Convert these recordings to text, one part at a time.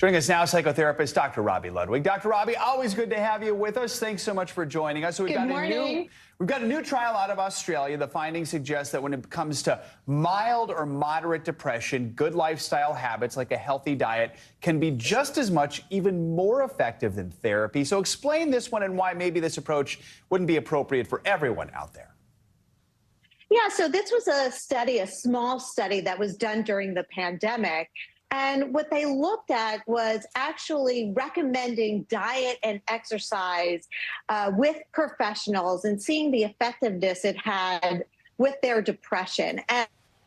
Joining us now, psychotherapist Dr. Robi Ludwig. Dr. Robi, always good to have you with us. Thanks so much for joining us. So Good morning. We've got a new trial out of Australia. The findings suggest that when it comes to mild or moderate depression, good lifestyle habits like a healthy diet can be just as much, even more effective than therapy. So explain this one and why maybe this approach wouldn't be appropriate for everyone out there. Yeah, so this was a study, a small study that was done during the pandemic. And what they looked at was actually recommending diet and exercise with professionals and seeing the effectiveness it had with their depression.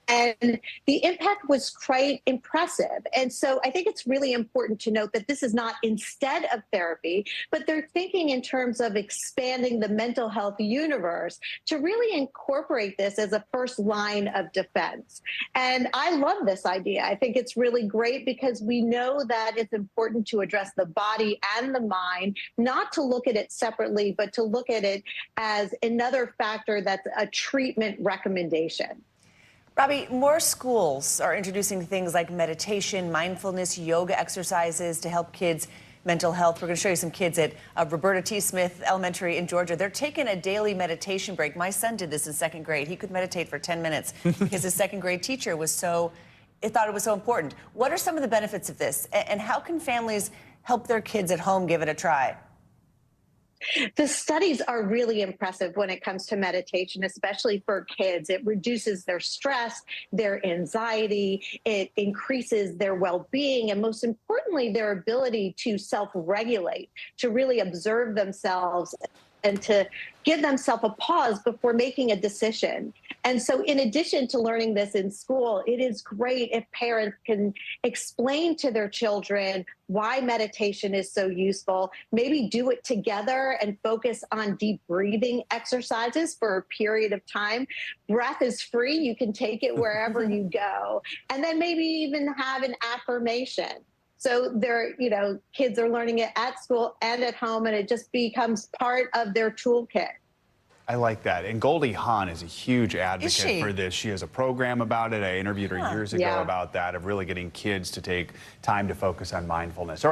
And the impact was quite impressive. And so I think it's really important to note that this is not instead of therapy, but they're thinking in terms of expanding the mental health universe to really incorporate this as a first line of defense. And I love this idea. I think it's really great because we know that it's important to address the body and the mind, not to look at it separately, but to look at it as another factor that's a treatment recommendation. Robi, more schools are introducing things like meditation, mindfulness, yoga exercises to help kids' mental health. We're going to show you some kids at Roberta T. Smith Elementary in Georgia. They're taking a daily meditation break. My son did this in second grade. He could meditate for 10 minutes because his second grade teacher thought it was so important. What are some of the benefits of this? And how can families help their kids at home give it a try? The studies are really impressive when it comes to meditation, especially for kids. It reduces their stress, their anxiety, it increases their well-being, and most importantly, their ability to self-regulate, to really observe themselves and to give themselves a pause before making a decision. And so in addition to learning this in school, it is great if parents can explain to their children why meditation is so useful, maybe do it together and focus on deep breathing exercises for a period of time. Breath is free. You can take it wherever you go. And then maybe even have an affirmation. So kids are learning it at school and at home, and it just becomes part of their toolkit. I like that. And Goldie Hawn is a huge advocate for this. She has a program about it. I interviewed her years ago about that, of really getting kids to take time to focus on mindfulness. All right.